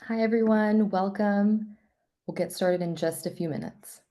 Hi, everyone. Welcome. We'll get started in just a few minutes.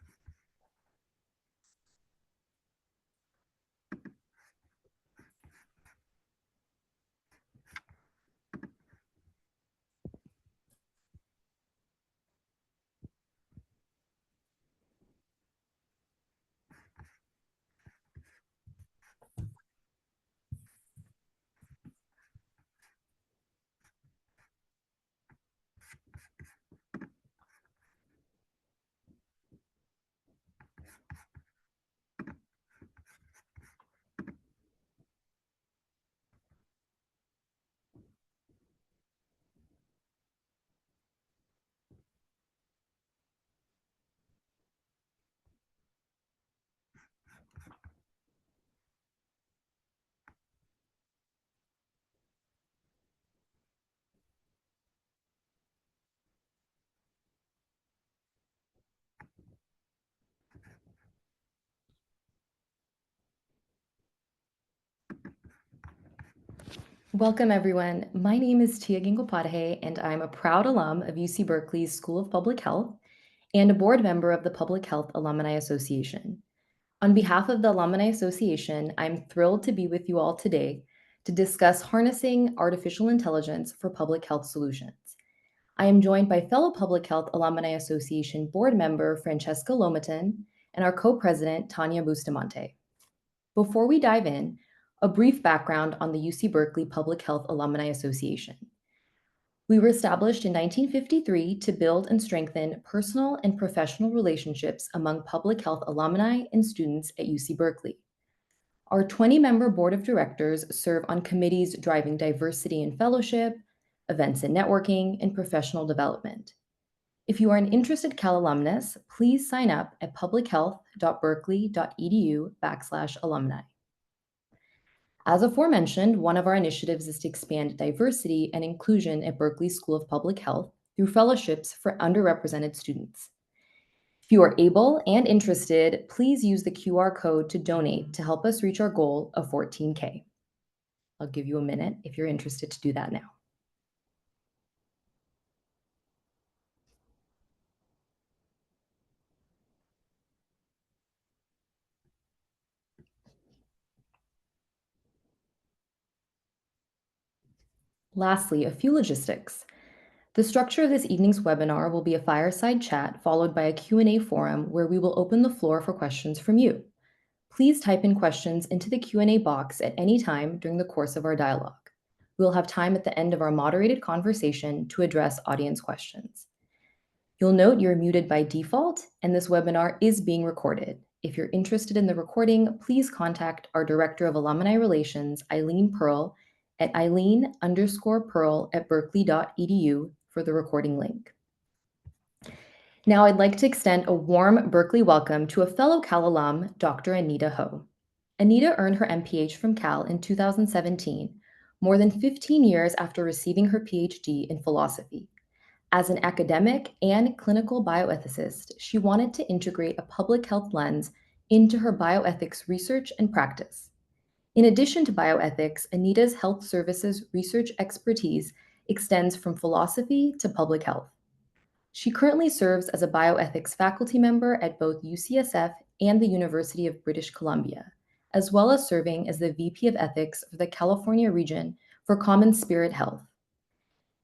Welcome, everyone. My name is Tia Gangopadhyay, and I'm a proud alum of UC Berkeley's School of Public Health and a board member of the Public Health Alumni Association. On behalf of the Alumni Association, I'm thrilled to be with you all today to discuss harnessing artificial intelligence for public health solutions. I am joined by fellow Public Health Alumni Association board member Francesca Lomotan and our co-president Tanya Bustamante. Before we dive in, a brief background on the UC Berkeley Public Health Alumni Association. We were established in 1953 to build and strengthen personal and professional relationships among public health alumni and students at UC Berkeley. Our 20-member board of directors serve on committees driving diversity and fellowship, events and networking, and professional development. If you are an interested Cal alumnus, please sign up at publichealth.berkeley.edu/alumni. As aforementioned, one of our initiatives is to expand diversity and inclusion at Berkeley School of Public Health through fellowships for underrepresented students. If you are able and interested, please use the QR code to donate to help us reach our goal of 14K. I'll give you a minute if you're interested to do that now. Lastly, a few logistics. The structure of this evening's webinar will be a fireside chat followed by a Q&A forum where we will open the floor for questions from you. Please type in questions into the Q&A box at any time during the course of our dialogue. We'll have time at the end of our moderated conversation to address audience questions. You'll note you're muted by default, and this webinar is being recorded. If you're interested in the recording, please contact our Director of Alumni Relations, Eileen Pearl, at eileen_pearl@berkeley.edu for the recording link. Now I'd like to extend a warm Berkeley welcome to a fellow Cal alum, Dr. Anita Ho. Anita earned her MPH from Cal in 2017, more than 15 years after receiving her PhD in philosophy. As an academic and clinical bioethicist, she wanted to integrate a public health lens into her bioethics research and practice. In addition to bioethics, Anita's health services research expertise extends from philosophy to public health. She currently serves as a bioethics faculty member at both UCSF and the University of British Columbia, as well as serving as the VP of Ethics for the California region for Common Spirit Health.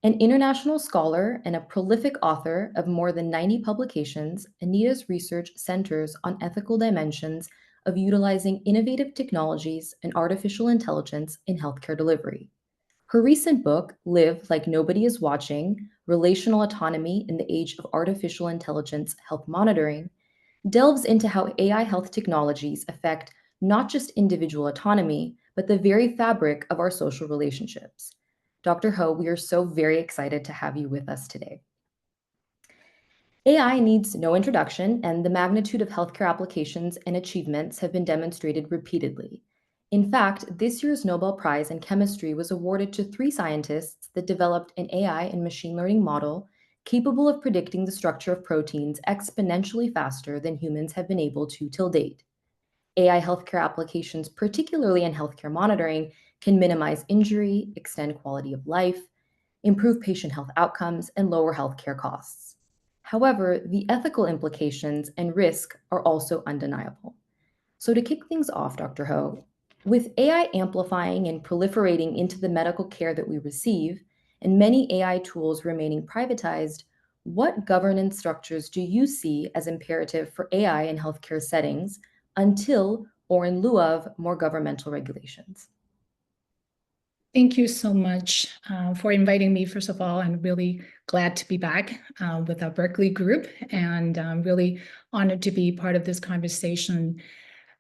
An international scholar and a prolific author of more than 90 publications, Anita's research centers on ethical dimensions of utilizing innovative technologies and artificial intelligence in healthcare delivery. Her recent book, Live Like Nobody Is Watching: Relational Autonomy in the Age of Artificial Intelligence Health Monitoring, delves into how AI health technologies affect not just individual autonomy, but the very fabric of our social relationships. Dr. Ho, we are so very excited to have you with us today. AI needs no introduction, and the magnitude of healthcare applications and achievements have been demonstrated repeatedly. In fact, this year's Nobel Prize in Chemistry was awarded to 3 scientists that developed an AI and machine learning model capable of predicting the structure of proteins exponentially faster than humans have been able to till date. AI healthcare applications, particularly in healthcare monitoring, can minimize injury, extend quality of life, improve patient health outcomes, and lower healthcare costs. However, the ethical implications and risk are also undeniable. So to kick things off, Dr. Ho, with AI amplifying and proliferating into the medical care that we receive, and many AI tools remaining privatized, what governance structures do you see as imperative for AI in healthcare settings until or in lieu of more governmental regulations? Thank you so much for inviting me. First of all, I'm really glad to be back with our Berkeley group, and I'm really honored to be part of this conversation.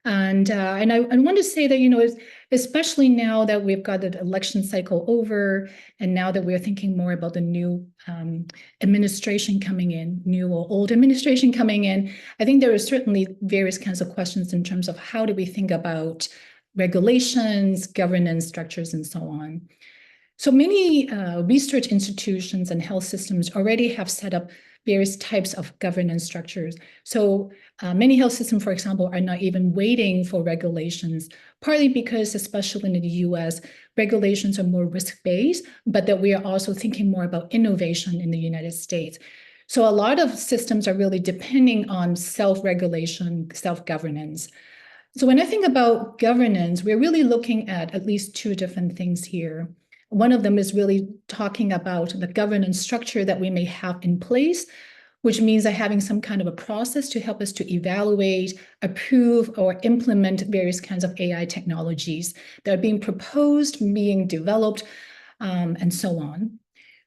And I want to say that, especially now that we've got the election cycle over, and now that we're thinking more about the new administration coming in, new or old administration coming in, I think there are certainly various kinds of questions in terms of how do we think about regulations, governance structures, and so on. So many research institutions and health systems already have set up various types of governance structures. So many health systems, for example, are not even waiting for regulations, partly because, especially in the US, regulations are more risk-based, but that we are also thinking more about innovation in the United States. So a lot of systems are really depending on self-regulation, self-governance. So when I think about governance, we're really looking at least two different things here. One of them is really talking about the governance structure that we may have in place, which means that having some kind of a process to help us to evaluate, approve, or implement various kinds of AI technologies that are being proposed, being developed, and so on.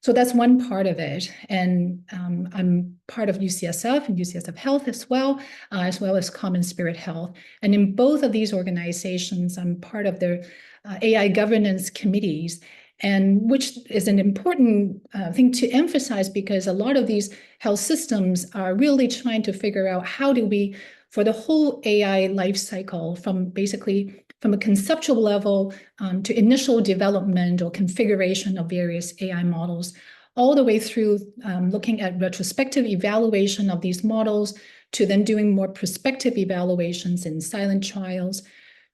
So that's one part of it. And I'm part of UCSF and UCSF Health as well as Common Spirit Health. And in both of these organizations, I'm part of their AI governance committees, and which is an important thing to emphasize, because a lot of these health systems are really trying to figure out how do we, for the whole AI life cycle, from a conceptual level to initial development or configuration of various AI models, all the way through looking at retrospective evaluation of these models, to then doing more prospective evaluations in silent trials,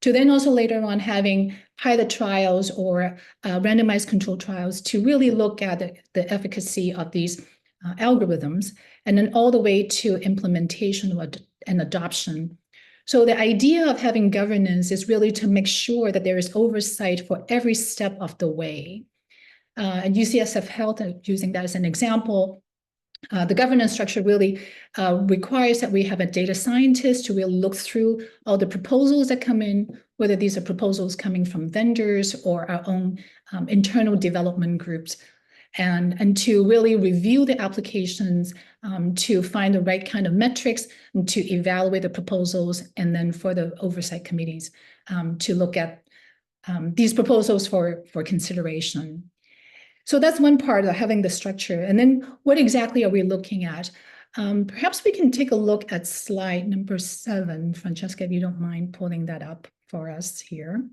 to then also later on having pilot trials or randomized control trials to really look at the efficacy of these algorithms, and then all the way to implementation and adoption. So the idea of having governance is really to make sure that there is oversight for every step of the way. And UCSF Health, using that as an example, the governance structure really requires that we have a data scientist to really look through all the proposals that come in, whether these are proposals coming from vendors or our own internal development groups, and to really review the applications, to find the right kind of metrics, and to evaluate the proposals, and then for the oversight committees to look at these proposals for consideration. So that's one part of having the structure. And then what exactly are we looking at? Perhaps we can take a look at slide number 7. Francesca, if you don't mind pulling that up for us here.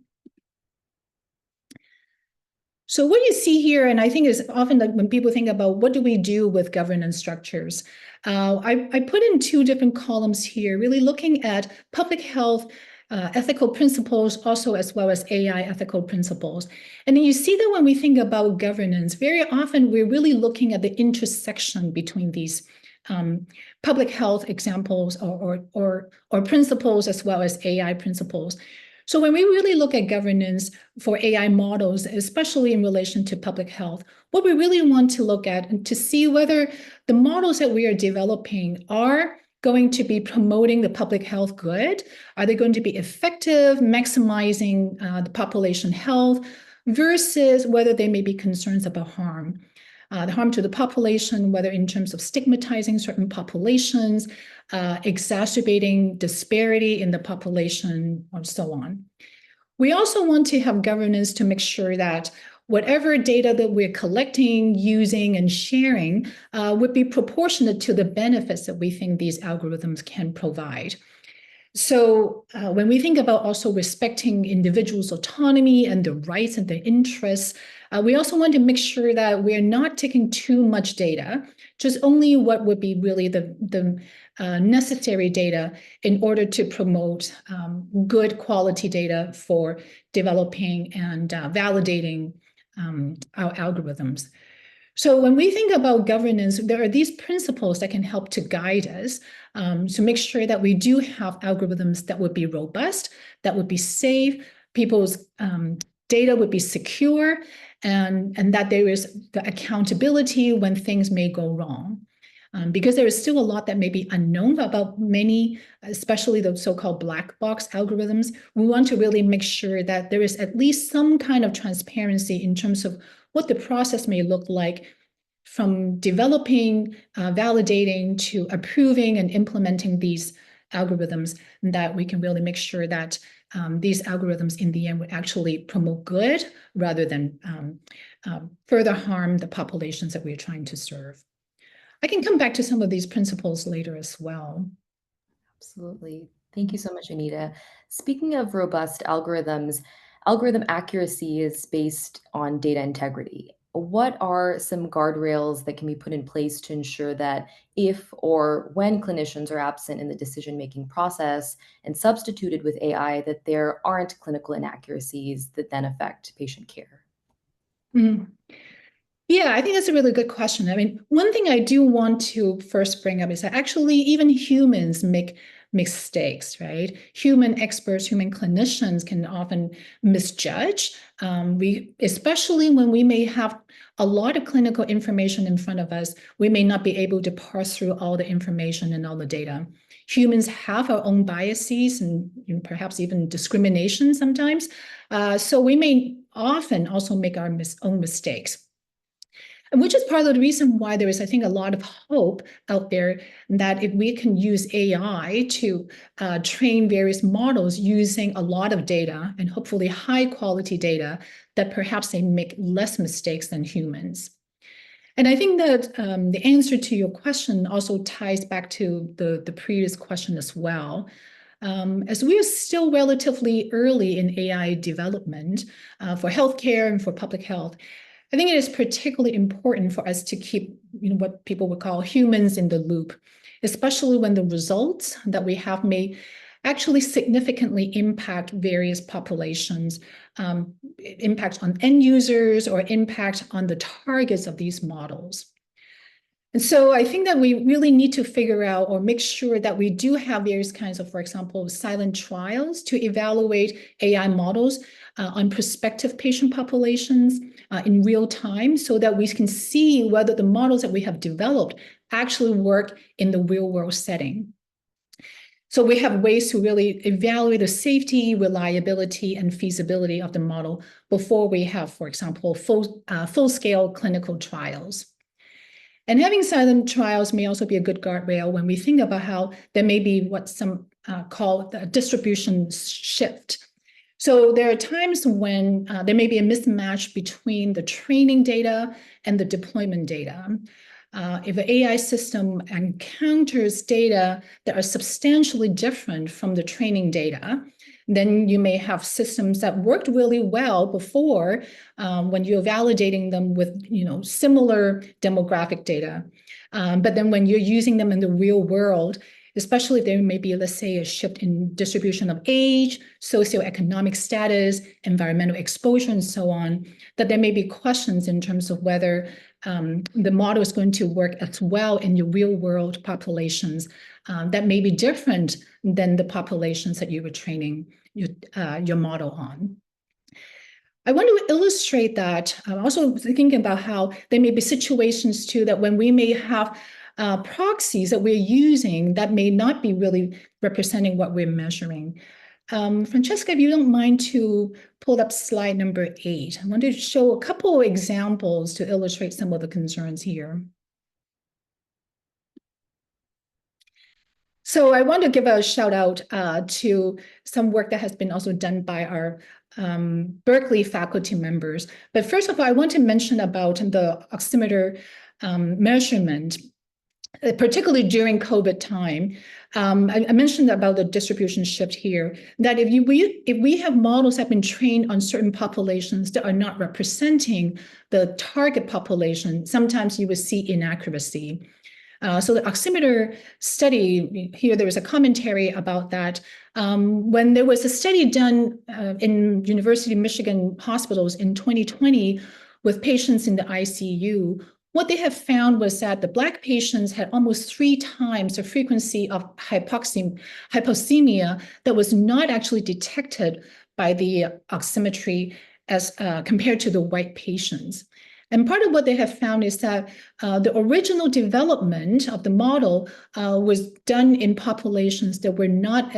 So what you see here, and I think is often like when people think about what do we do with governance structures, I put in 2 different columns here, really looking at public health ethical principles, also as well as AI ethical principles. And then you see that when we think about governance, very often we're really looking at the intersection between these public health examples or principles, as well as AI principles. So when we really look at governance for AI models, especially in relation to public health, what we really want to look at and to see whether the models that we are developing are going to be promoting the public health good? Are they going to be effective, maximizing the population health, versus whether they may be concerns about harm? The harm to the population, whether in terms of stigmatizing certain populations, exacerbating disparity in the population, or so on. We also want to have governance to make sure that whatever data that we're collecting, using, and sharing would be proportionate to the benefits that we think these algorithms can provide. So when we think about also respecting individuals' autonomy and their rights and their interests, we also want to make sure that we're not taking too much data, just only what would be really the necessary data in order to promote good quality data for developing and validating our algorithms. So when we think about governance, there are these principles that can help to guide us to make sure that we do have algorithms that would be robust, that would be safe, people's data would be secure, and that there is the accountability when things may go wrong. Because there is still a lot that may be unknown about many, especially the so-called black box algorithms. We want to really make sure that there is at least some kind of transparency in terms of what the process may look like from developing, validating to approving and implementing these algorithms, and that we can really make sure that these algorithms in the end would actually promote good rather than further harm the populations that we're trying to serve. I can come back to some of these principles later as well. Absolutely. Thank you so much, Anita. Speaking of robust algorithms, algorithm accuracy is based on data integrity. What are some guardrails that can be put in place to ensure that if or when clinicians are absent in the decision-making process and substituted with AI, that there aren't clinical inaccuracies that then affect patient care? Mm. Yeah, I think that's a really good question. I mean, one thing I do want to first bring up is that actually even humans make mistakes, right? Human experts, human clinicians can often misjudge. Especially when we may have a lot of clinical information in front of us, we may not be able to parse through all the information and all the data. Humans have our own biases and perhaps even discrimination sometimes. So we may often also make our own mistakes. And which is part of the reason why there is, I think, a lot of hope out there that if we can use AI to train various models using a lot of data and hopefully high quality data, that perhaps they make less mistakes than humans. And I think that the answer to your question also ties back to the previous question as well. As we are still relatively early in AI development for healthcare and for public health, I think it is particularly important for us to keep, what people would call humans in the loop, especially when the results that we have may actually significantly impact various populations, impact on end users or impact on the targets of these models. And so I think that we really need to figure out or make sure that we do have various kinds of, for example, silent trials to evaluate AI models on prospective patient populations in real time so that we can see whether the models that we have developed actually work in the real world setting. So we have ways to really evaluate the safety, reliability, and feasibility of the model before we have, for example, full-scale clinical trials. And having silent trials may also be a good guardrail when we think about how there may be what some call the distribution shift. So there are times when there may be a mismatch between the training data and the deployment data. If an AI system encounters data that are substantially different from the training data, then you may have systems that worked really well before when you're validating them with similar demographic data. But then when you're using them in the real world, especially if there may be, let's say, a shift in distribution of age, socioeconomic status, environmental exposure, and so on, that there may be questions in terms of whether the model is going to work as well in your real world populations that may be different than the populations that you were training your model on. I want to illustrate that. I'm also thinking about how there may be situations too that when we may have proxies that we're using that may not be really representing what we're measuring. Francesca, if you don't mind to pull up slide number 8, I wanted to show a couple of examples to illustrate some of the concerns here. So I want to give a shout out to some work that has been also done by our Berkeley faculty members. But first of all, I want to mention about the oximeter measurement, particularly during COVID time. I mentioned about the distribution shift here, that if we have models that have been trained on certain populations that are not representing the target population, sometimes you will see inaccuracy. So the oximeter study, here there is a commentary about that. When there was a study done in University of Michigan hospitals in 2020 with patients in the ICU, what they have found was that the Black patients had almost 3 times the frequency of hypoxemia that was not actually detected by the oximetry as compared to the white patients. And part of what they have found is that the original development of the model was done in populations that were not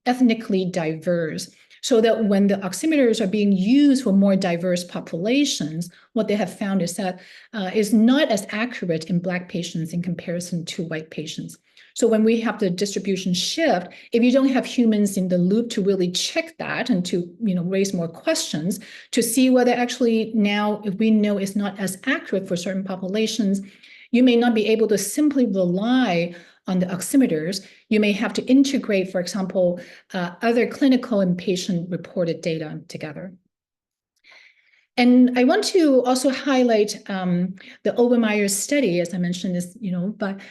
ethnically diverse. So that when the oximeters are being used for more diverse populations, what they have found is that is not as accurate in Black patients in comparison to white patients. So when we have the distribution shift, if you don't have humans in the loop to really check that and to raise more questions to see whether actually now, if we know it's not as accurate for certain populations, you may not be able to simply rely on the oximeters. You may have to integrate, for example, other clinical and patient-reported data together. And I want to also highlight the Obermeyer study, as I mentioned, is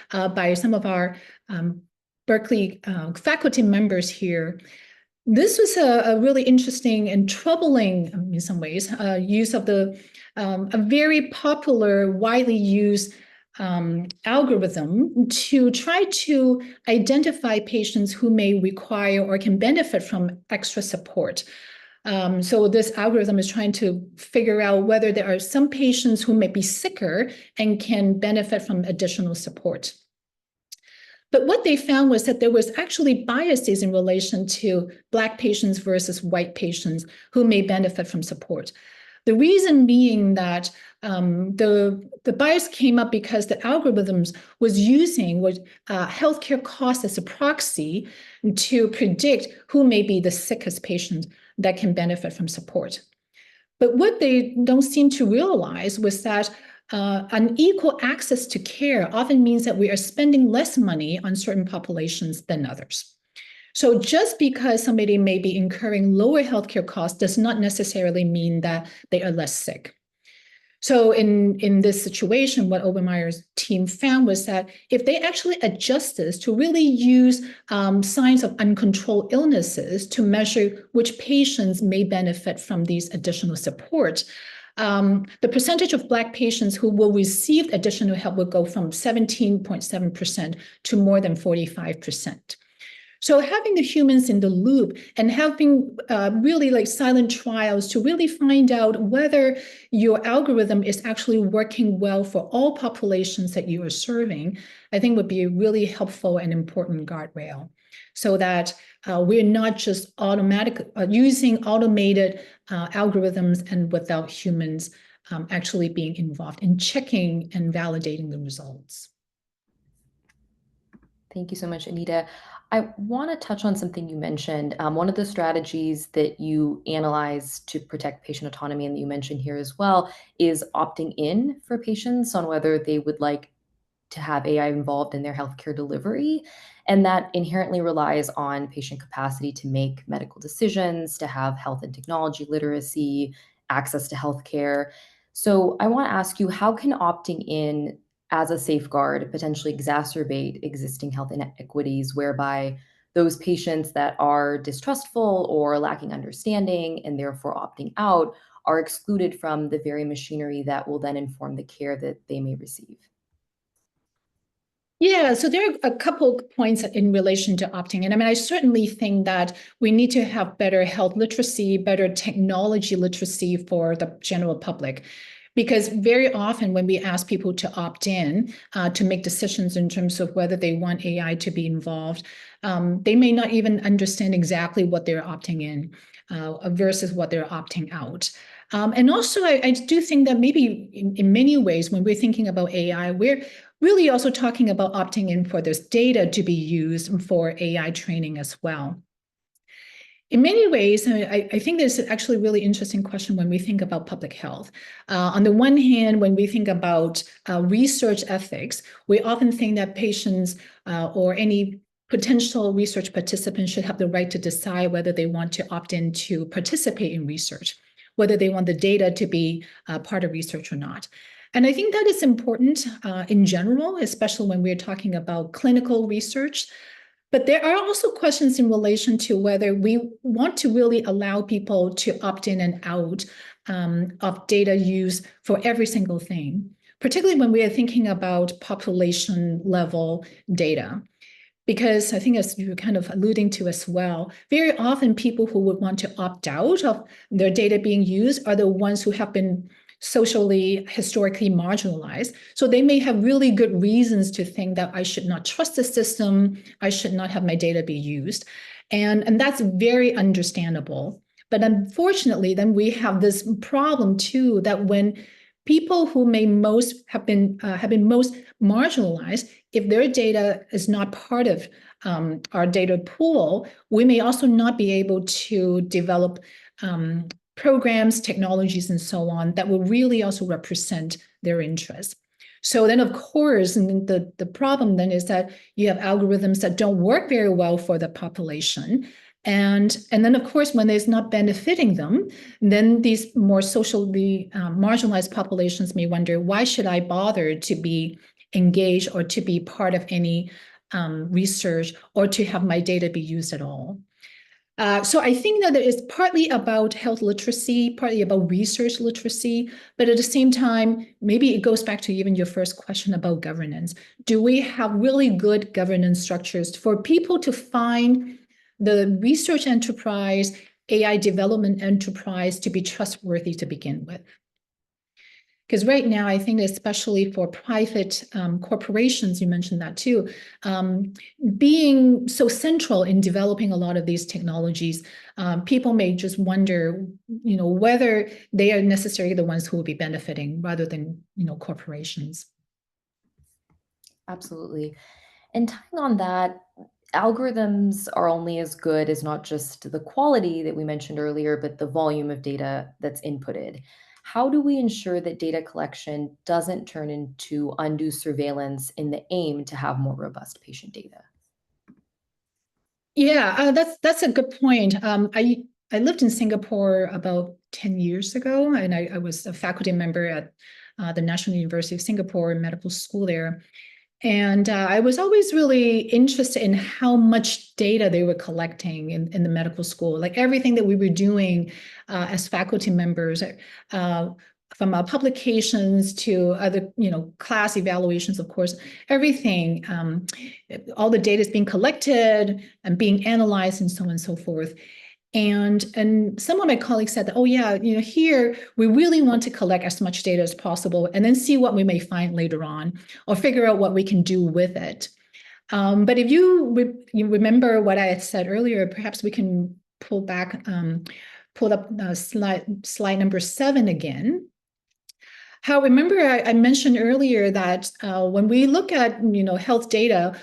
by some of our Berkeley faculty members here. This was a really interesting and troubling, in some ways, use of a very popular, widely used algorithm to try to identify patients who may require or can benefit from extra support. So this algorithm is trying to figure out whether there are some patients who may be sicker and can benefit from additional support. But what they found was that there was actually biases in relation to Black patients versus white patients who may benefit from support. The reason being that the bias came up because the algorithms was using healthcare costs as a proxy to predict who may be the sickest patient that can benefit from support. But what they don't seem to realize was that unequal access to care often means that we are spending less money on certain populations than others. So just because somebody may be incurring lower healthcare costs does not necessarily mean that they are less sick. So in this situation, what Obermeyer's team found was that if they actually adjust this to really use signs of uncontrolled illnesses to measure which patients may benefit from these additional support, the percentage of Black patients who will receive additional help will go from 17.7% to more than 45%. So having the humans in the loop and having really silent trials to really find out whether your algorithm is actually working well for all populations that you are serving, I think would be a really helpful and important guardrail, so that we're not just using automated algorithms and without humans actually being involved in checking and validating the results. Thank you so much, Anita. I want to touch on something you mentioned. One of the strategies that you analyze to protect patient autonomy, and that you mentioned here as well, is opting in for patients on whether they would like to have AI involved in their healthcare delivery. And that inherently relies on patient capacity to make medical decisions, to have health and technology literacy, access to healthcare. So I want to ask you, how can opting in as a safeguard potentially exacerbate existing health inequities, whereby those patients that are distrustful or lacking understanding and therefore opting out are excluded from the very machinery that will then inform the care that they may receive? Yeah, so there are a couple points in relation to opting in. I mean, I certainly think that we need to have better health literacy, better technology literacy for the general public. Because very often when we ask people to opt in to make decisions in terms of whether they want AI to be involved, they may not even understand exactly what they're opting in versus what they're opting out. And also, I do think that maybe in many ways, when we're thinking about AI, we're really also talking about opting in for this data to be used for AI training as well. In many ways, I think this is actually a really interesting question when we think about public health. On the one hand, when we think about research ethics, we often think that patients or any potential research participants should have the right to decide whether they want to opt in to participate in research, whether they want the data to be part of research or not. And I think that is important in general, especially when we're talking about clinical research. But there are also questions in relation to whether we want to really allow people to opt in and out of data use for every single thing. particularly when we are thinking about population level data. Because I think, as you were kind of alluding to as well, very often people who would want to opt out of their data being used are the ones who have been socially, historically marginalized. So they may have really good reasons to think that I should not trust the system, I should not have my data be used. And that's very understandable. But unfortunately, then we have this problem too, that when people who may most have been most marginalized, if their data is not part of our data pool, we may also not be able to develop programs, technologies, and so on that will really also represent their interests. So then, of course, and the problem then is that you have algorithms that don't work very well for the population. And then, of course, when it's not benefiting them, then these more socially marginalized populations may wonder, why should I bother to be engaged or to be part of any research or to have my data be used at all? So I think that it is partly about health literacy, partly about research literacy, but at the same time, maybe it goes back to even your first question about governance. Do we have really good governance structures for people to find the research enterprise, AI development enterprise to be trustworthy to begin with? Because right now, I think especially for private corporations, you mentioned that too, being so central in developing a lot of these technologies, people may just wonder, whether they are necessarily the ones who will be benefiting rather than, corporations. Absolutely. And tying on that, algorithms are only as good as not just the quality that we mentioned earlier, but the volume of data that's inputted. How do we ensure that data collection doesn't turn into undue surveillance in the aim to have more robust patient data? Yeah, that's a good point. I lived in Singapore about 10 years ago, and I was a faculty member at the National University of Singapore Medical School there. And I was always really interested in how much data they were collecting in the medical school, like everything that we were doing as faculty members, from our publications to other, class evaluations, of course, everything, all the data is being collected and being analyzed and so on and so forth. And some of my colleagues said that, oh yeah, here we really want to collect as much data as possible and then see what we may find later on or figure out what we can do with it. But if you remember what I had said earlier, perhaps we can pull up slide number 7 again. How remember I mentioned earlier that when we look at health data,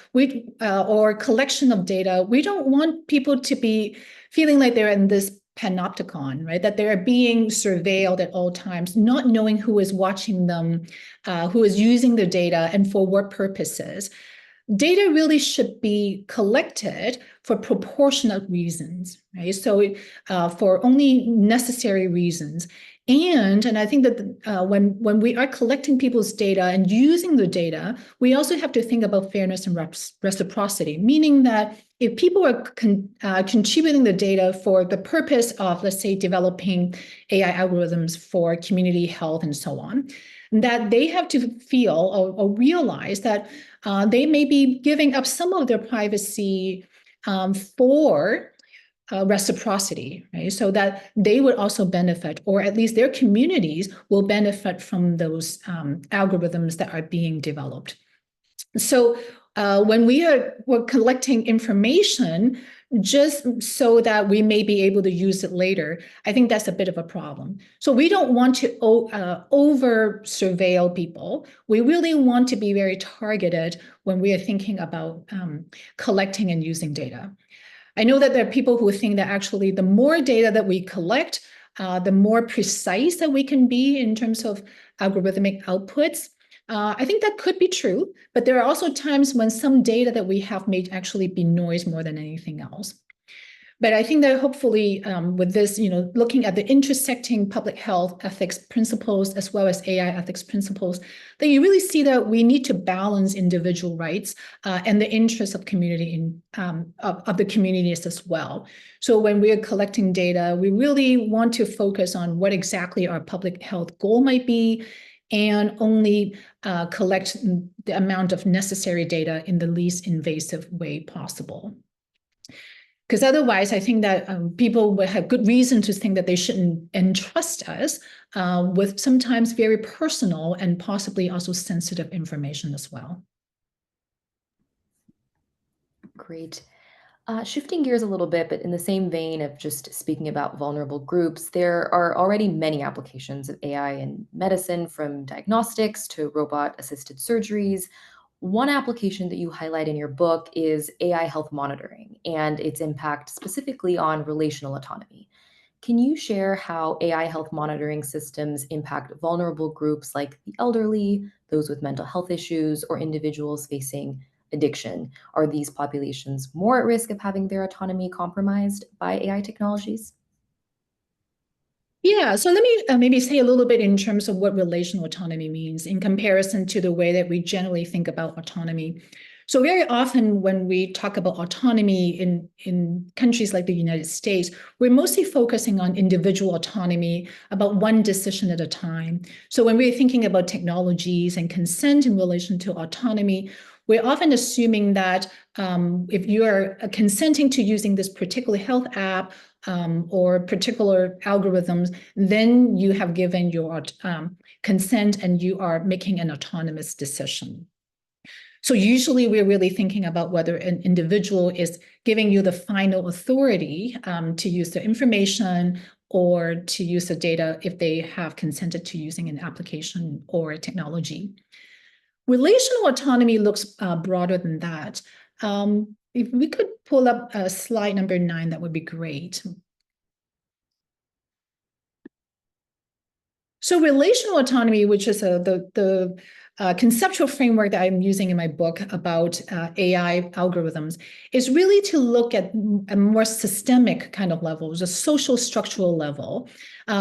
or collection of data, we don't want people to be feeling like they're in this panopticon, right? That they're being surveilled at all times, not knowing who is watching them, who is using the data, and for what purposes. Data really should be collected for proportionate reasons, right? So for only necessary reasons. And I think that when we are collecting people's data and using the data, we also have to think about fairness and reciprocity, meaning that if people are contributing the data for the purpose of, let's say, developing AI algorithms for community health and so on, that they have to feel or realize that they may be giving up some of their privacy for reciprocity, right? So that they would also benefit, or at least their communities will benefit from those algorithms that are being developed. So when we're collecting information just so that we may be able to use it later, I think that's a bit of a problem. So we don't want to over surveil people. We really want to be very targeted when we are thinking about collecting and using data. I know that there are people who think that actually the more data that we collect, the more precise that we can be in terms of algorithmic outputs. I think that could be true, but there are also times when some data that we have may actually be noise more than anything else. But I think that hopefully with this, looking at the intersecting public health ethics principles as well as AI ethics principles, that you really see that we need to balance individual rights and the interests of community of the communities as well. So when we are collecting data, we really want to focus on what exactly our public health goal might be, and only collect the amount of necessary data in the least invasive way possible. Because otherwise, I think that people would have good reason to think that they shouldn't entrust us with sometimes very personal and possibly also sensitive information as well. Great. Shifting gears a little bit, but in the same vein of just speaking about vulnerable groups, there are already many applications of AI in medicine, from diagnostics to robot-assisted surgeries. One application that you highlight in your book is AI health monitoring and its impact specifically on relational autonomy. Can you share how AI health monitoring systems impact vulnerable groups like the elderly, those with mental health issues, or individuals facing addiction? Are these populations more at risk of having their autonomy compromised by AI technologies? Yeah, so let me maybe say a little bit in terms of what relational autonomy means in comparison to the way that we generally think about autonomy. So very often when we talk about autonomy in countries like the United States, we're mostly focusing on individual autonomy, about one decision at a time. So when we're thinking about technologies and consent in relation to autonomy, we're often assuming that if you are consenting to using this particular health app or particular algorithms, then you have given your consent and you are making an autonomous decision. So usually we're really thinking about whether an individual is giving you the final authority to use the information or to use the data if they have consented to using an application or a technology. Relational autonomy looks broader than that. If we could pull up slide number 9, that would be great. So relational autonomy, which is the conceptual framework that I'm using in my book about AI algorithms, is really to look at a more systemic kind of levels, a social structural level.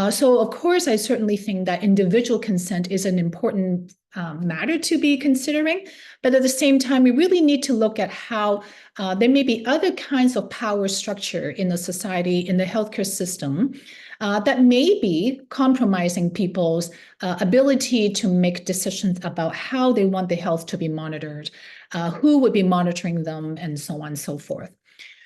So of course, I certainly think that individual consent is an important matter to be considering. But at the same time, we really need to look at how there may be other kinds of power structure in the society, in the healthcare system, that may be compromising people's ability to make decisions about how they want the health to be monitored, who would be monitoring them, and so on and so forth.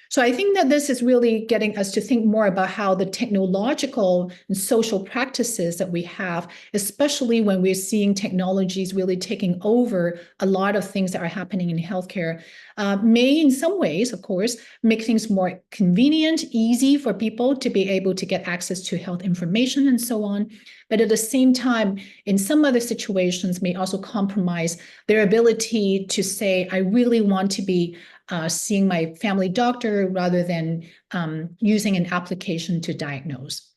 So I think that this is really getting us to think more about how the technological and social practices that we have, especially when we're seeing technologies really taking over a lot of things that are happening in healthcare, may in some ways, of course, make things more convenient, easy for people to be able to get access to health information and so on. But at the same time, in some other situations, may also compromise their ability to say, I really want to be seeing my family doctor rather than using an application to diagnose.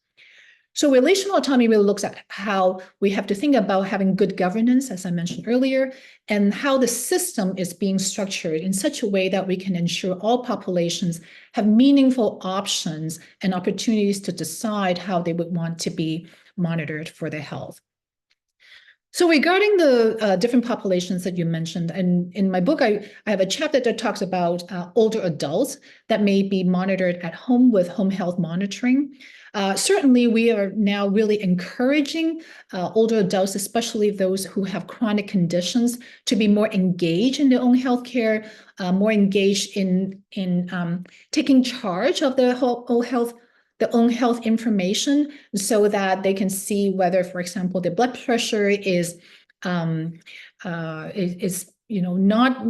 So relational autonomy really looks at how we have to think about having good governance, as I mentioned earlier, and how the system is being structured in such a way that we can ensure all populations have meaningful options and opportunities to decide how they would want to be monitored for their health. So regarding the different populations that you mentioned, and in my book, I have a chapter that talks about older adults that may be monitored at home with home health monitoring. Certainly, we are now really encouraging older adults, especially those who have chronic conditions, to be more engaged in their own healthcare, more engaged in taking charge of their own health information, so that they can see whether, for example, their blood pressure is not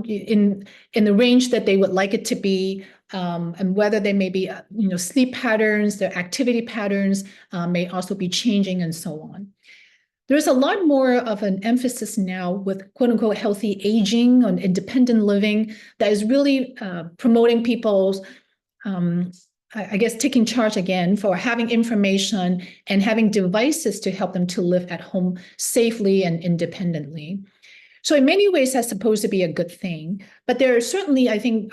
in the range that they would like it to be, and whether there may be sleep patterns, their activity patterns may also be changing, and so on. There's a lot more of an emphasis now with quote unquote healthy aging and independent living that is really promoting people's I guess taking charge again for having information and having devices to help them to live at home safely and independently. So in many ways, that's supposed to be a good thing. But there are certainly, I think,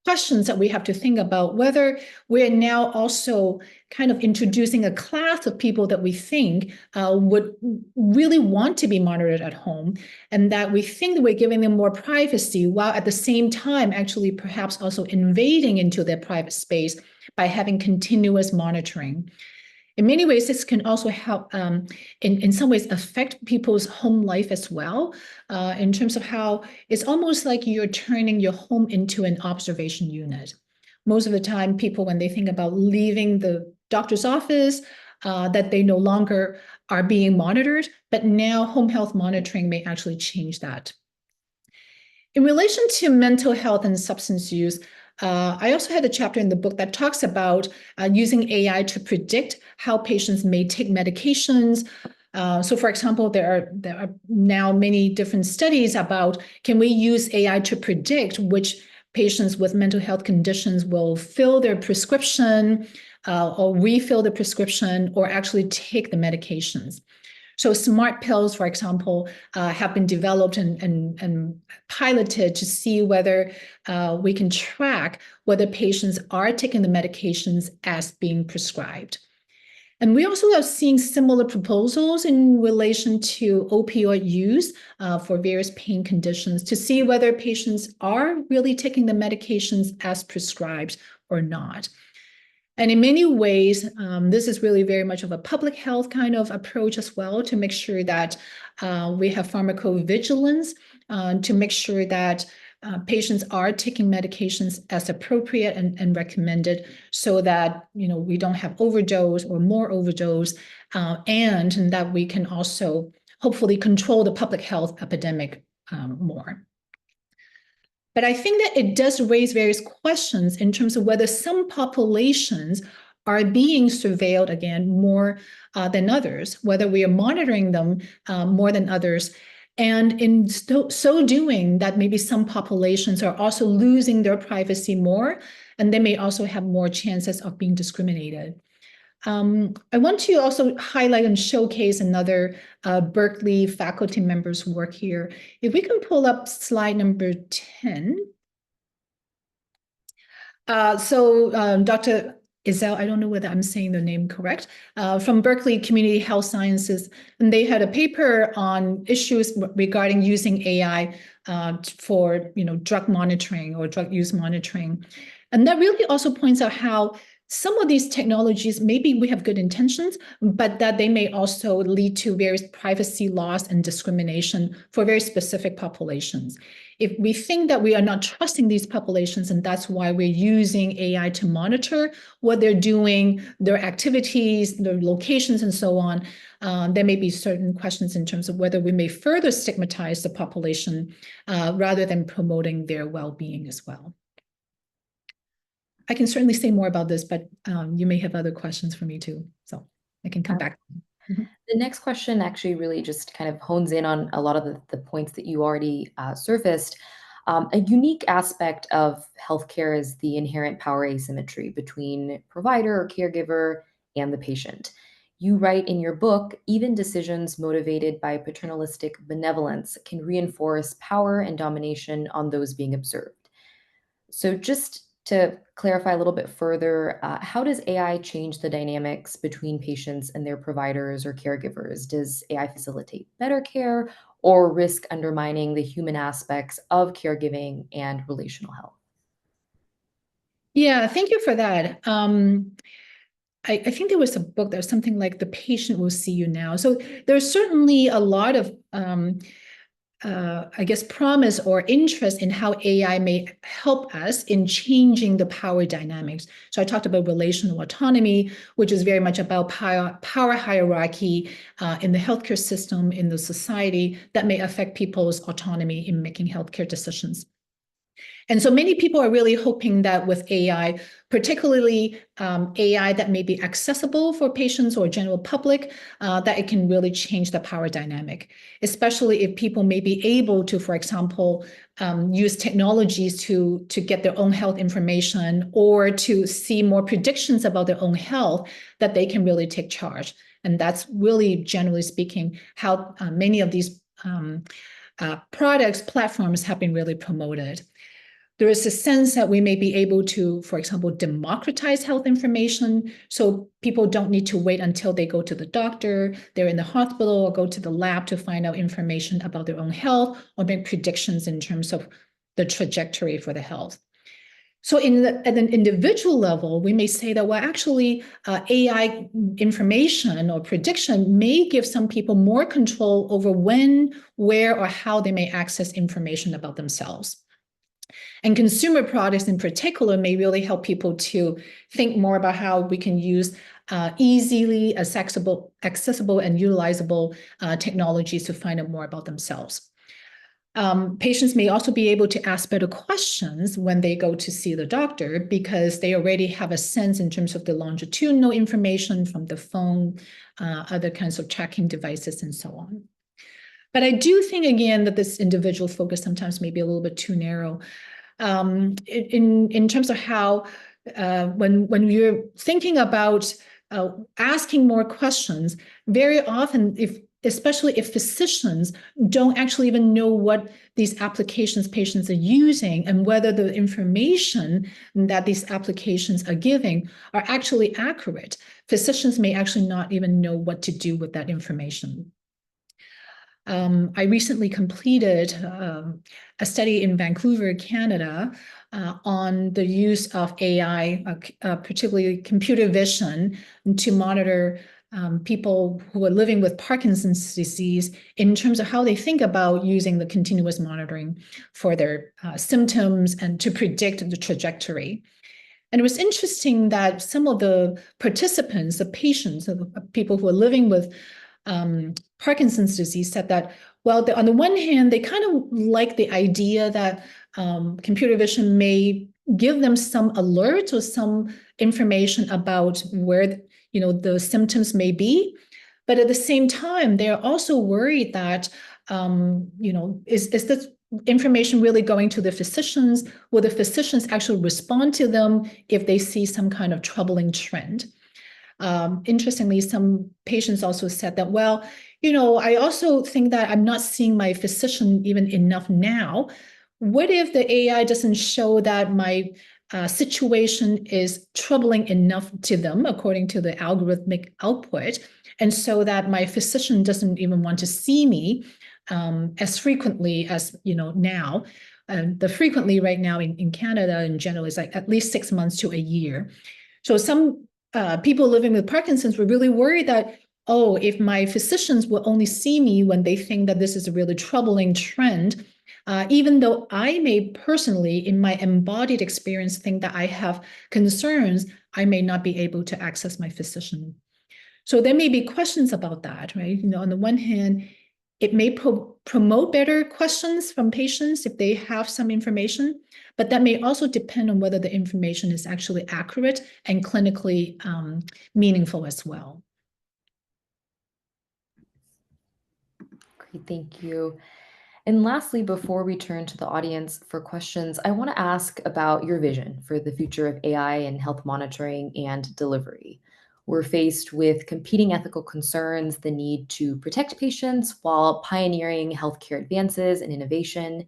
questions that we have to think about, whether we're now also kind of introducing a class of people that we think would really want to be monitored at home, and that we think that we're giving them more privacy, while at the same time actually perhaps also invading into their private space by having continuous monitoring. in many ways, this can also help in some ways affect people's home life as well, in terms of how it's almost like you're turning your home into an observation unit. Most of the time, people, when they think about leaving the doctor's office, that they no longer are being monitored, but now home health monitoring may actually change that. In relation to mental health and substance use, I also had a chapter in the book that talks about using AI to predict how patients may take medications. So, for example, there are now many different studies about, can we use AI to predict which patients with mental health conditions will fill their prescription, or refill the prescription, or actually take the medications. So smart pills, for example, have been developed and piloted to see whether we can track whether patients are taking the medications as being prescribed. And we also are seeing similar proposals in relation to opioid use for various pain conditions to see whether patients are really taking the medications as prescribed or not. And in many ways, this is really very much of a public health kind of approach as well, to make sure that we have pharmacovigilance, to make sure that patients are taking medications as appropriate and recommended, so that we don't have overdose or more overdose, and that we can also hopefully control the public health epidemic more. But I think that it does raise various questions in terms of whether some populations are being surveilled again more than others, whether we are monitoring them more than others. And in so doing, that maybe some populations are also losing their privacy more, and they may also have more chances of being discriminated. I want to also highlight and showcase another Berkeley faculty member's work here. If we can pull up slide number 10. Dr. Isel, I don't know whether I'm saying the name correct, from Berkeley Community Health Sciences, and they had a paper on issues regarding using AI for drug monitoring or drug use monitoring. And that really also points out how some of these technologies, maybe we have good intentions, but that they may also lead to various privacy loss and discrimination for very specific populations. If we think that we are not trusting these populations, and that's why we're using AI to monitor what they're doing, their activities, their locations, and so on, there may be certain questions in terms of whether we may further stigmatize the population rather than promoting their well-being as well. I can certainly say more about this, but you may have other questions for me too, so I can come back. The next question actually really just kind of hones in on a lot of the points that you already surfaced. A unique aspect of healthcare is the inherent power asymmetry between provider or caregiver and the patient. You write in your book, even decisions motivated by paternalistic benevolence can reinforce power and domination on those being observed. So just to clarify a little bit further, how does AI change the dynamics between patients and their providers or caregivers? Does AI facilitate better care or risk undermining the human aspects of caregiving and relational health? Yeah, thank you for that. I think there was a book that was something like "The Patient Will See You Now." So there's certainly a lot of I guess, promise or interest in how AI may help us in changing the power dynamics. So I talked about relational autonomy, which is very much about power hierarchy in the healthcare system, in the society, that may affect people's autonomy in making healthcare decisions. And so many people are really hoping that with AI, particularly AI that may be accessible for patients or general public, that it can really change the power dynamic, especially if people may be able to, for example, use technologies to get their own health information or to see more predictions about their own health, that they can really take charge. And that's really, generally speaking, how many of these products, platforms have been really promoted. There is a sense that we may be able to, for example, democratize health information, so people don't need to wait until they go to the doctor, they're in the hospital, or go to the lab to find out information about their own health or make predictions in terms of the trajectory for the health. So at an individual level, we may say that, well, actually, AI information or prediction may give some people more control over when, where, or how they may access information about themselves. And consumer products in particular may really help people to think more about how we can use easily accessible and utilizable technologies to find out more about themselves. Patients may also be able to ask better questions when they go to see the doctor because they already have a sense in terms of the longitudinal information from the phone, other kinds of tracking devices, and so on. But I do think, again, that this individual focus sometimes may be a little bit too narrow in terms of how when you're thinking about asking more questions, very often, especially if physicians don't actually even know what these applications patients are using and whether the information that these applications are giving are actually accurate, physicians may actually not even know what to do with that information. I recently completed a study in Vancouver, Canada, on the use of AI, particularly computer vision, to monitor people who are living with Parkinson's disease in terms of how they think about using the continuous monitoring for their symptoms and to predict the trajectory. And it was interesting that some of the participants, the patients, the people who are living with Parkinson's disease said that, well, on the one hand, they kind of like the idea that computer vision may give them some alert or some information about where the symptoms may be. But at the same time, they're also worried that, is this information really going to the physicians? Will the physicians actually respond to them if they see some kind of troubling trend? Interestingly, some patients also said that, well, I also think that I'm not seeing my physician even enough now. What if the AI doesn't show that my situation is troubling enough to them according to the algorithmic output, and so that my physician doesn't even want to see me as frequently as now? The frequently right now in Canada in general is like at least 6 months to a year. So some people living with Parkinson's were really worried that, oh, if my physicians will only see me when they think that this is a really troubling trend, even though I may personally, in my embodied experience, think that I have concerns, I may not be able to access my physician. So there may be questions about that, right? On the one hand, it may promote better questions from patients if they have some information, but that may also depend on whether the information is actually accurate and clinically meaningful as well. Great, thank you. And lastly, before we turn to the audience for questions, I want to ask about your vision for the future of AI in health monitoring and delivery. We're faced with competing ethical concerns, the need to protect patients while pioneering healthcare advances and innovation.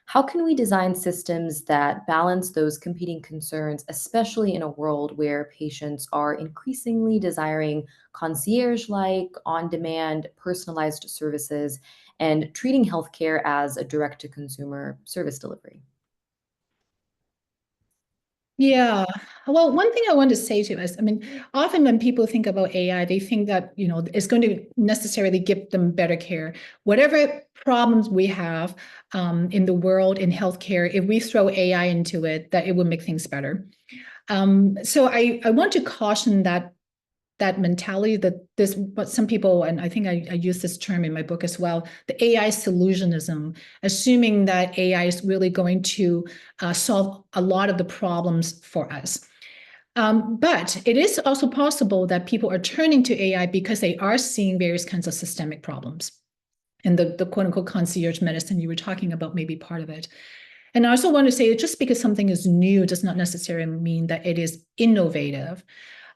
How can we design systems that balance those competing concerns, especially in a world where patients are increasingly desiring concierge-like, on-demand, personalized services and treating healthcare as a direct-to-consumer service delivery? Yeah. Well, one thing I want to say to us, often when people think about AI, they think that, it's going to necessarily give them better care. Whatever problems we have in the world, in healthcare, if we throw AI into it, that it will make things better. So I want to caution that mentality, that this, what some people, and I think I use this term in my book as well, the AI solutionism, assuming that AI is really going to solve a lot of the problems for us. But it is also possible that people are turning to AI because they are seeing various kinds of systemic problems. And the quote unquote concierge medicine you were talking about may be part of it. And I also want to say that just because something is new does not necessarily mean that it is innovative.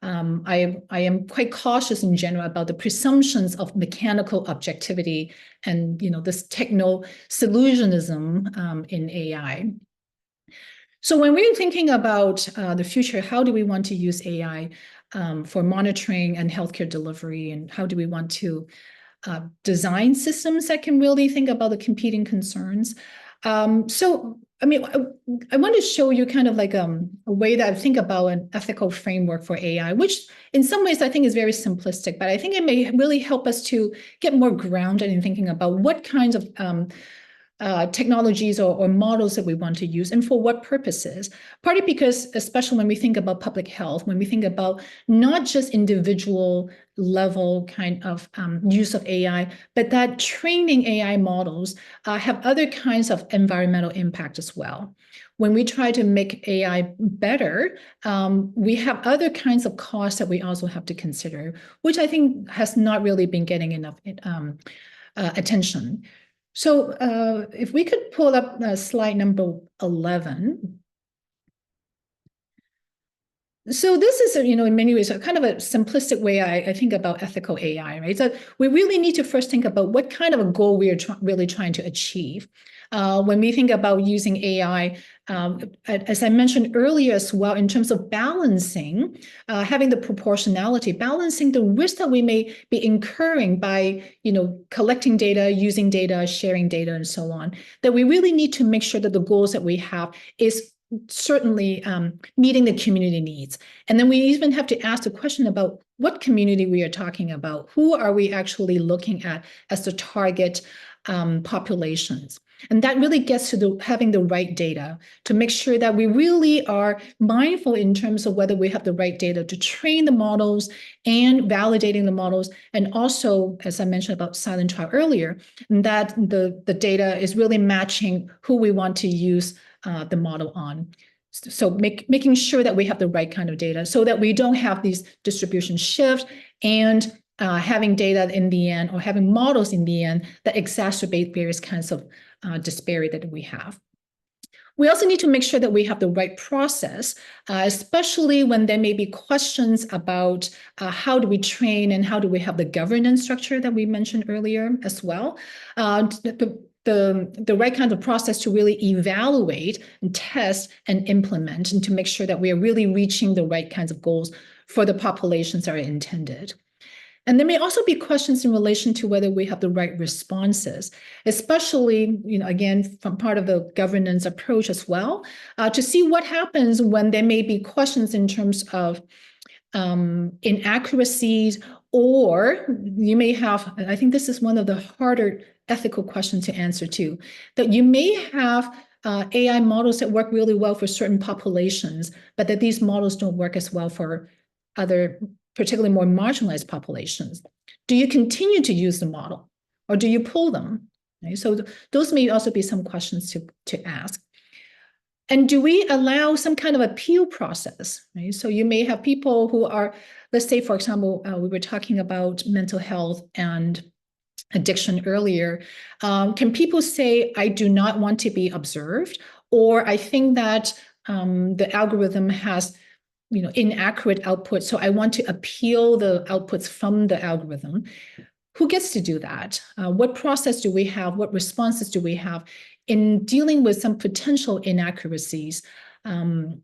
I am quite cautious in general about the presumptions of mechanical objectivity and this techno solutionism in AI. So when we're thinking about the future, how do we want to use AI for monitoring and healthcare delivery, and how do we want to design systems that can really think about the competing concerns? So I want to show you kind of like a way that I think about an ethical framework for AI, which in some ways I think is very simplistic, but I think it may really help us to get more grounded in thinking about what kinds of technologies or models that we want to use and for what purposes. Partly because, especially when we think about public health, when we think about not just individual level kind of use of AI, but that training AI models have other kinds of environmental impact as well. When we try to make AI better, we have other kinds of costs that we also have to consider, which I think has not really been getting enough attention. So if we could pull up slide number 11. So this is, in many ways, a kind of a simplistic way I think about ethical AI, right? So we really need to first think about what kind of a goal we are really trying to achieve. When we think about using AI, as I mentioned earlier as well, in terms of balancing, having the proportionality, balancing the risk that we may be incurring by, collecting data, using data, sharing data, and so on, that we really need to make sure that the goals that we have is certainly meeting the community needs. And then we even have to ask the question about what community we are talking about. Who are we actually looking at as the target populations? And that really gets to having the right data to make sure that we really are mindful in terms of whether we have the right data to train the models and validating the models. And also, as I mentioned about silent trial earlier, that the data is really matching who we want to use the model on. So making sure that we have the right kind of data so that we don't have these distribution shifts and having data in the end or having models in the end that exacerbate various kinds of disparity that we have. We also need to make sure that we have the right process, especially when there may be questions about how do we train and how do we have the governance structure that we mentioned earlier as well. The right kind of process to really evaluate and test and implement and to make sure that we are really reaching the right kinds of goals for the populations that are intended. And there may also be questions in relation to whether we have the right responses, especially, again, from part of the governance approach as well, to see what happens when there may be questions in terms of inaccuracies, or you may have, I think this is one of the harder ethical questions to answer too, that you may have AI models that work really well for certain populations, but that these models don't work as well for other, particularly more marginalized populations. Do you continue to use the model or do you pull them? Right? So those may also be some questions to ask. And do we allow some kind of appeal process? Right? So you may have people who are, let's say, for example, we were talking about mental health and addiction earlier. Can people say, I do not want to be observed, or I think that the algorithm has inaccurate output, so I want to appeal the outputs from the algorithm? Who gets to do that? What process do we have? What responses do we have in dealing with some potential inaccuracies? So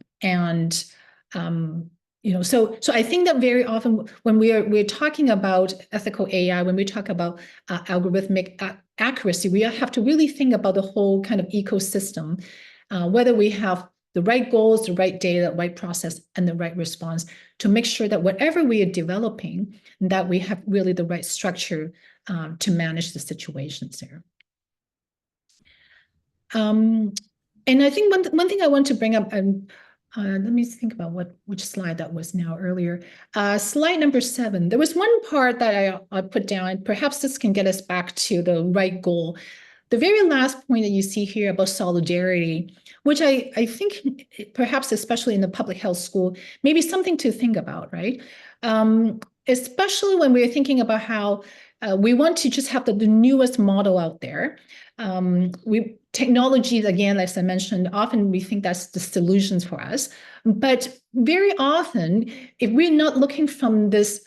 I think that very often when we're talking about ethical AI, when we talk about algorithmic accuracy, we have to really think about the whole kind of ecosystem, whether we have the right goals, the right data, the right process, and the right response to make sure that whatever we are developing, that we have really the right structure to manage the situations there. And I think one thing I want to bring up, let me think about which slide that was now earlier. Slide number 7. There was one part that I put down, and perhaps this can get us back to the right goal. The very last point that you see here about solidarity, which I think perhaps especially in the public health school, maybe something to think about, right? Especially when we're thinking about how we want to just have the newest model out there. Technologies, again, as I mentioned, often we think that's the solutions for us. But very often, if we're not looking from this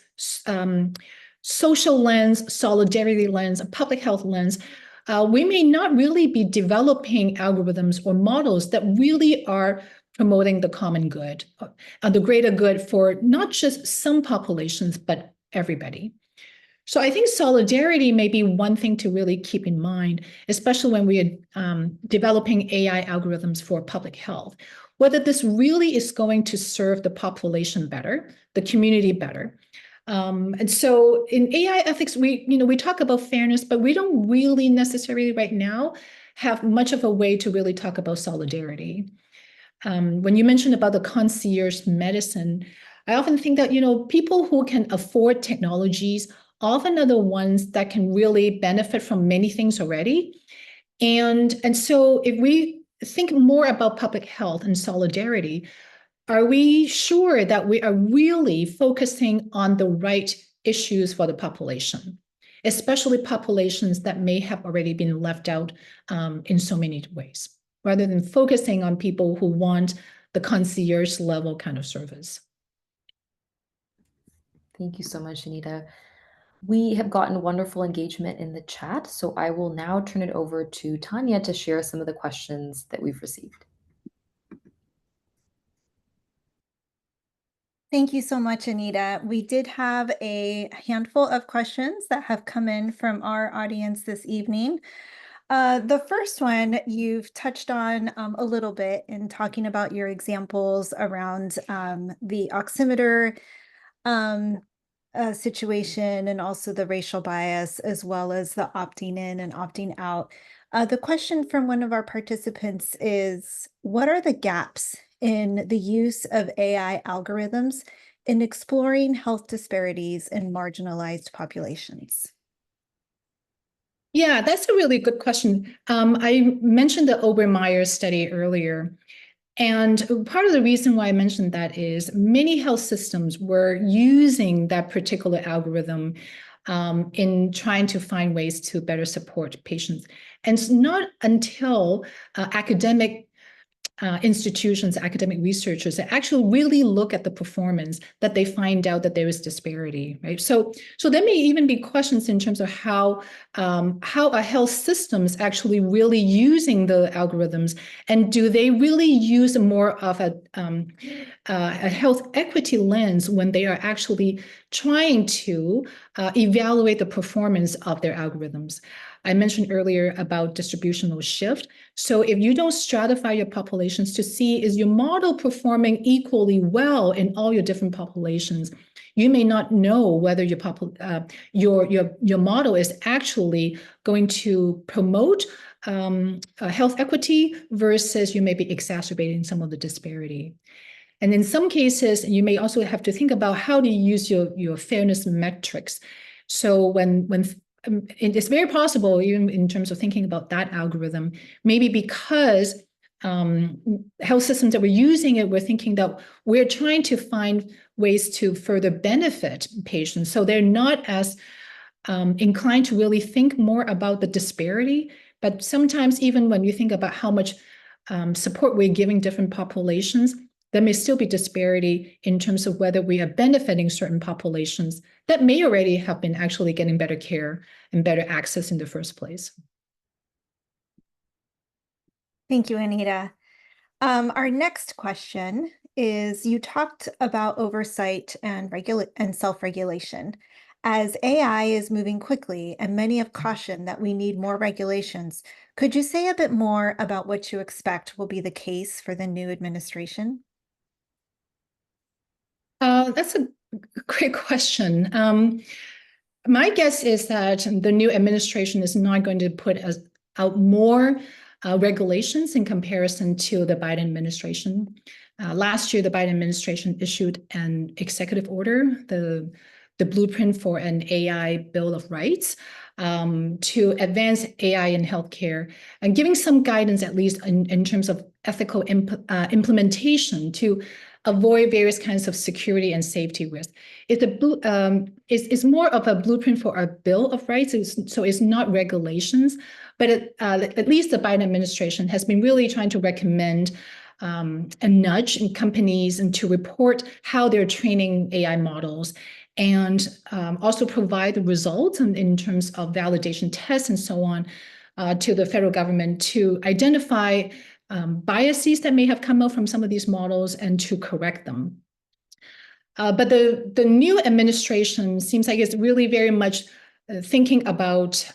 social lens, solidarity lens, a public health lens, we may not really be developing algorithms or models that really are promoting the common good, the greater good for not just some populations, but everybody. So I think solidarity may be one thing to really keep in mind, especially when we are developing AI algorithms for public health, whether this really is going to serve the population better, the community better. And so in AI ethics, we talk about fairness, but we don't really necessarily right now have much of a way to really talk about solidarity. When you mentioned about the concierge medicine, I often think that, people who can afford technologies often are the ones that can really benefit from many things already. And so if we think more about public health and solidarity, are we sure that we are really focusing on the right issues for the population, especially populations that may have already been left out in so many ways, rather than focusing on people who want the concierge level kind of service? Thank you so much, Anita. We have gotten wonderful engagement in the chat, so I will now turn it over to Tanya to share some of the questions that we've received. Thank you so much, Anita. We did have a handful of questions that have come in from our audience this evening. The first one you've touched on a little bit in talking about your examples around the oximeter situation and also the racial bias, as well as the opting in and opting out. The question from one of our participants is, what are the gaps in the use of AI algorithms in exploring health disparities in marginalized populations? Yeah, that's a really good question. I mentioned the Obermeyer study earlier. And part of the reason why I mentioned that is many health systems were using that particular algorithm in trying to find ways to better support patients. And it's not until academic institutions, academic researchers that actually really look at the performance that they find out that there is disparity, right? So there may even be questions in terms of how a health systems actually really using the algorithms, and do they really use more of a health equity lens when they are actually trying to evaluate the performance of their algorithms. I mentioned earlier about distributional shift. So if you don't stratify your populations to see, is your model performing equally well in all your different populations, you may not know whether your model is actually going to promote health equity versus you may be exacerbating some of the disparity. And in some cases, you may also have to think about how to use your fairness metrics. So when it's very possible, even in terms of thinking about that algorithm, maybe because health systems that we're using it, we're thinking that we're trying to find ways to further benefit patients. So they're not as inclined to really think more about the disparity. But sometimes even when you think about how much support we're giving different populations, there may still be disparity in terms of whether we are benefiting certain populations that may already have been actually getting better care and better access in the first place. Thank you, Anita. Our next question is, you talked about oversight and self-regulation. As AI is moving quickly and many have cautioned that we need more regulations, could you say a bit more about what you expect will be the case for the new administration? That's a great question. My guess is that the new administration is not going to put out more regulations in comparison to the Biden administration. Last year, the Biden administration issued an executive order, the blueprint for an AI Bill of Rights, to advance AI in healthcare and giving some guidance, at least in terms of ethical implementation to avoid various kinds of security and safety risks. It's more of a blueprint for a Bill of Rights, so it's not regulations, but at least the Biden administration has been really trying to recommend a nudge in companies and to report how they're training AI models, and also provide the results in terms of validation tests and so on to the federal government to identify biases that may have come out from some of these models and to correct them. But the new administration seems like it's really very much thinking about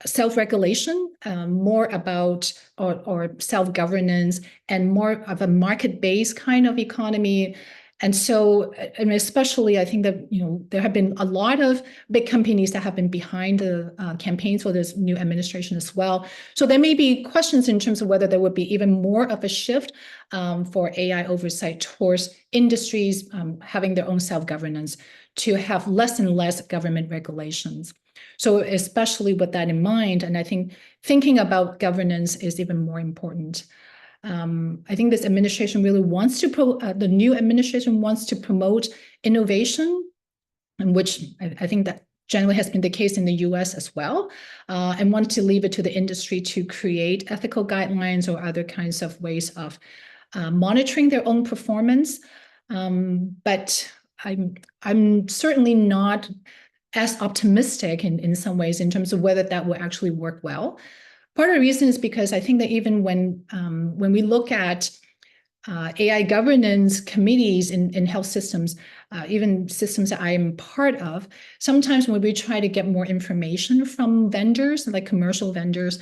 self-regulation, more about or self-governance, and more of a market-based kind of economy. And so, I mean, especially, I think that there have been a lot of big companies that have been behind the campaigns for this new administration as well. So there may be questions in terms of whether there would be even more of a shift for AI oversight towards industries having their own self-governance, to have less and less government regulations. So especially with that in mind, and I think thinking about governance is even more important. I think this administration really wants to, the new administration wants to promote innovation, and which I think that generally has been the case in the US as well, and want to leave it to the industry to create ethical guidelines or other kinds of ways of monitoring their own performance. But I'm certainly not as optimistic in some ways in terms of whether that will actually work well. Part of the reason is because I think that even when we look at AI governance committees in health systems, even systems that I am part of, sometimes when we try to get more information from vendors, like commercial vendors,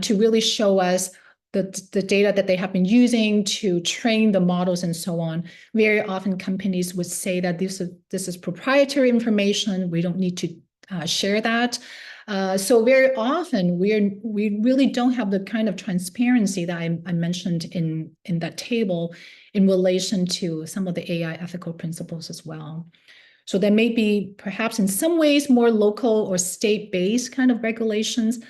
to really show us the data that they have been using to train the models and so on, very often companies would say that this is proprietary information, we don't need to share that. So very often we really don't have the kind of transparency that I mentioned in that table in relation to some of the AI ethical principles as well. So there may be perhaps in some ways more local or state-based kind of regulations,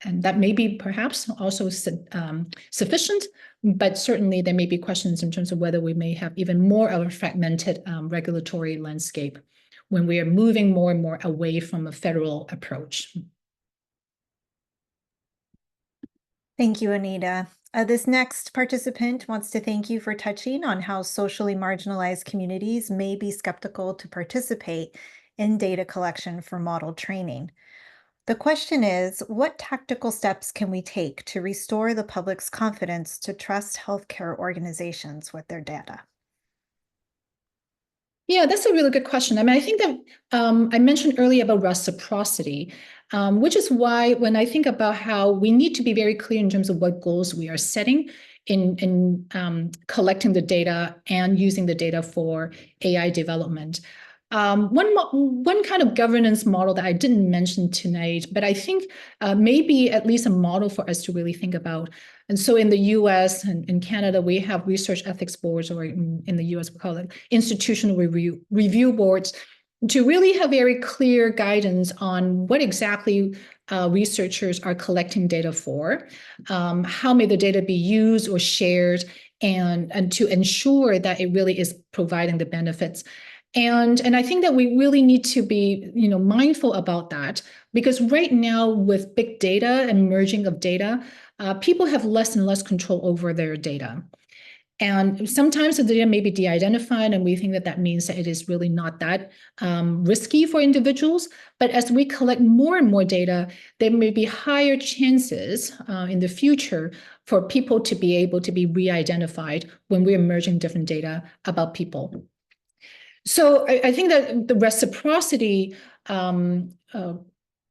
and that may be perhaps also sufficient, but certainly there may be questions in terms of whether we may have even more of a fragmented regulatory landscape when we are moving more and more away from a federal approach. Thank you, Anita. This next participant wants to thank you for touching on how socially marginalized communities may be skeptical to participate in data collection for model training. The question is, what tactical steps can we take to restore the public's confidence to trust healthcare organizations with their data? Yeah, that's a really good question. I mean, I think that I mentioned earlier about reciprocity, which is why when I think about how we need to be very clear in terms of what goals we are setting in collecting the data and using the data for AI development. One kind of governance model that I didn't mention tonight, but I think maybe at least a model for us to really think about. And so in the US and in Canada, we have research ethics boards, or in the US, we call it institutional review boards, to really have very clear guidance on what exactly researchers are collecting data for, how may the data be used or shared, and to ensure that it really is providing the benefits. And I think that we really need to be, mindful about that, because right now with big data and merging of data, people have less and less control over their data. And sometimes the data may be de-identified, and we think that means that it is really not that risky for individuals. But as we collect more and more data, there may be higher chances in the future for people to be able to be re-identified when we're merging different data about people. So I think that the reciprocity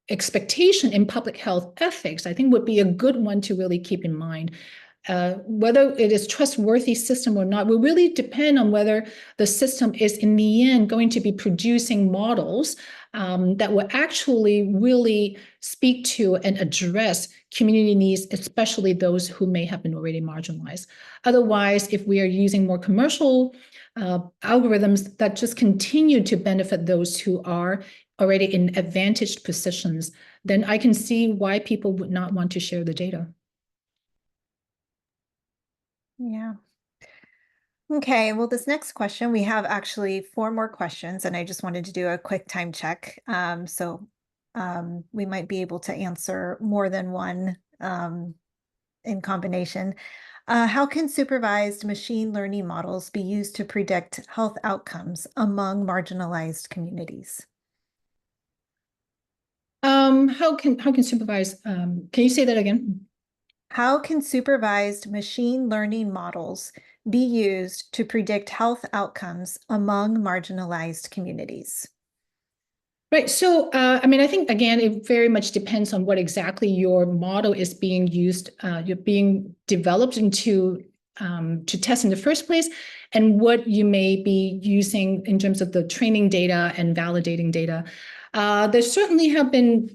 expectation in public health ethics, I think, would be a good one to really keep in mind. Whether it is trustworthy system or not will really depend on whether the system is in the end going to be producing models that will actually really speak to and address community needs, especially those who may have been already marginalized. Otherwise, if we are using more commercial algorithms that just continue to benefit those who are already in advantaged positions, then I can see why people would not want to share the data. Yeah. Okay, well, this next question, we have actually 4 more questions, and I just wanted to do a quick time check. So we might be able to answer more than one in combination. How can supervised machine learning models be used to predict health outcomes among marginalized communities? How can supervised, can you say that again? how can supervised machine learning models be used to predict health outcomes among marginalized communities? Right. So, I mean, I think, again, it very much depends on what exactly your model is being used, you're being developed into to test in the first place, and what you may be using in terms of the training data and validating data. There certainly have been,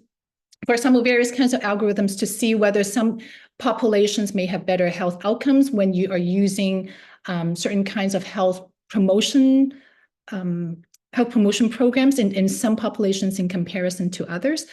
for example, various kinds of algorithms to see whether some populations may have better health outcomes when you are using certain kinds of health promotion programs in some populations in comparison to others.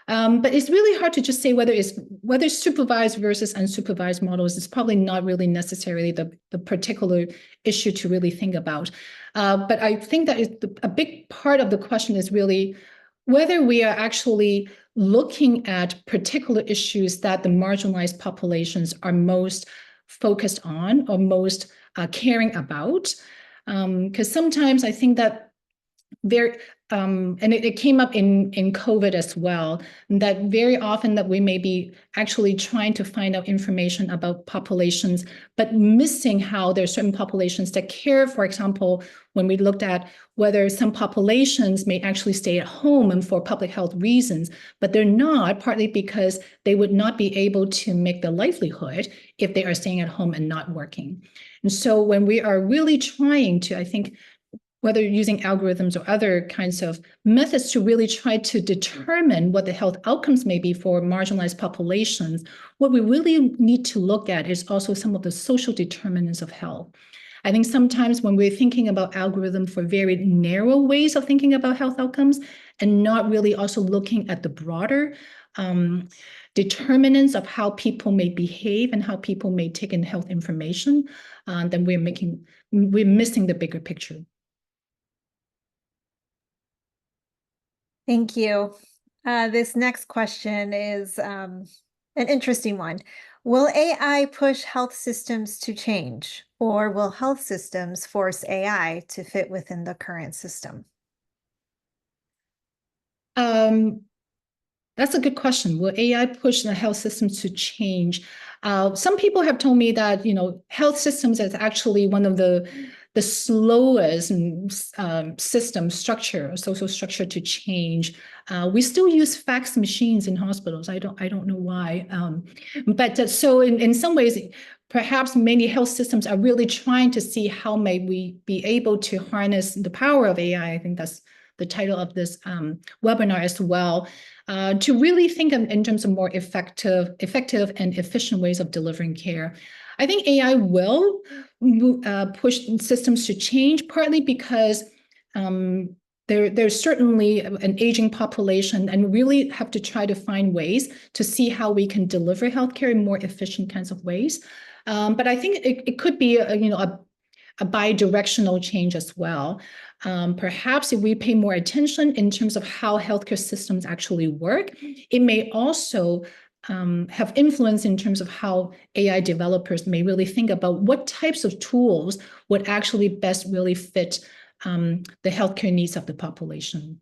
But it's really hard to just say whether it's supervised versus unsupervised models. It's probably not really necessarily the particular issue to really think about. But I think that a big part of the question is really whether we are actually looking at particular issues that the marginalized populations are most focused on or most caring about. Because sometimes I think that there, and it came up in COVID as well, that very often that we may be actually trying to find out information about populations, but missing how there are certain populations that care. For example, when we looked at whether some populations may actually stay at home and for public health reasons, but they're not, partly because they would not be able to make the livelihood if they are staying at home and not working. And so when we are really trying to, I think, whether using algorithms or other kinds of methods to really try to determine what the health outcomes may be for marginalized populations, what we really need to look at is also some of the social determinants of health. I think sometimes when we're thinking about algorithm for very narrow ways of thinking about health outcomes and not really also looking at the broader determinants of how people may behave and how people may take in health information, then we're missing the bigger picture. Thank you. This next question is an interesting one. Will AI push health systems to change, or will health systems force AI to fit within the current system? That's a good question. Will AI push the health systems to change? Some people have told me that, health systems is actually one of the slowest social structure to change. We still use fax machines in hospitals. I don't know why. But so in some ways, perhaps many health systems are really trying to see how may we be able to harness the power of AI. I think that's the title of this webinar as well, to really think in terms of more effective and efficient ways of delivering care. I think AI will push systems to change, partly because there's certainly an aging population, and we really have to try to find ways to see how we can deliver healthcare in more efficient kinds of ways. But I think it could be a bi-directional change as well. Perhaps if we pay more attention in terms of how healthcare systems actually work, it may also have influence in terms of how AI developers may really think about what types of tools would actually best really fit the healthcare needs of the population.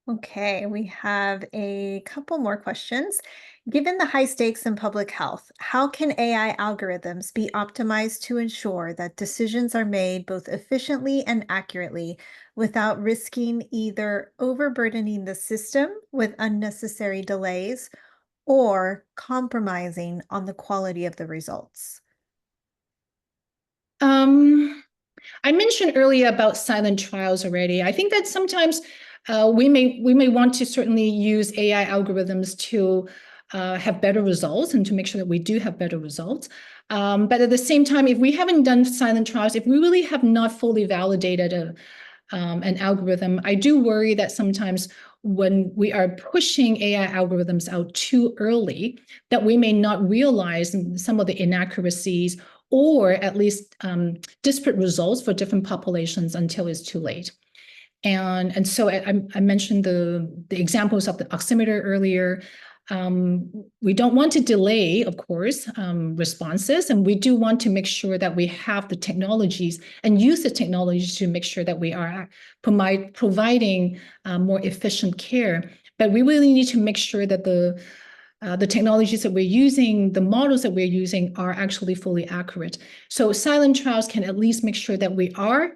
Okay, we have a couple more questions. Given the high stakes in public health, how can AI algorithms be optimized to ensure that decisions are made both efficiently and accurately without risking either overburdening the system with unnecessary delays or compromising on the quality of the results? I mentioned earlier about silent trials already. I think that sometimes we may want to certainly use AI algorithms to have better results and to make sure that we do have better results. But at the same time, if we haven't done silent trials, if we really have not fully validated an algorithm, I do worry that sometimes when we are pushing AI algorithms out too early, that we may not realize some of the inaccuracies or at least disparate results for different populations until it's too late. And so I mentioned the examples of the oximeter earlier. We don't want to delay, of course, responses, and we do want to make sure that we have the technologies and use the technologies to make sure that we are providing more efficient care. But we really need to make sure that the technologies that we're using, the models that we're using are actually fully accurate. So silent trials can at least make sure that we are,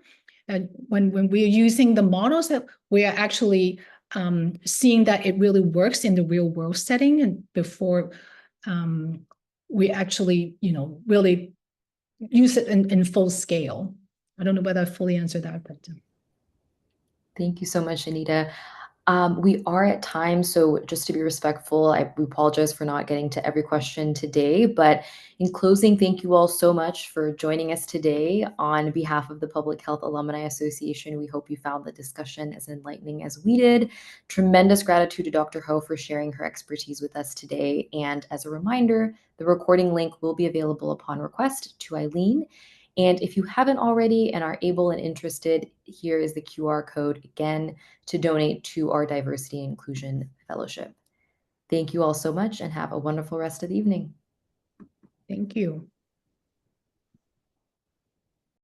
when we're using the models, that we are actually seeing that it really works in the real world setting, and before we actually, really use it in full scale. I don't know whether I fully answered that, but Thank you so much, Anita. We are at time, so just to be respectful, we apologize for not getting to every question today. But in closing, thank you all so much for joining us today. On behalf of the Public Health Alumni Association, we hope you found the discussion as enlightening as we did. Tremendous gratitude to Dr. Ho for sharing her expertise with us today. And as a reminder, the recording link will be available upon request to Eileen. And if you haven't already and are able and interested, here is the QR code again to donate to our Diversity and Inclusion Fellowship. Thank you all so much and have a wonderful rest of the evening. thank you.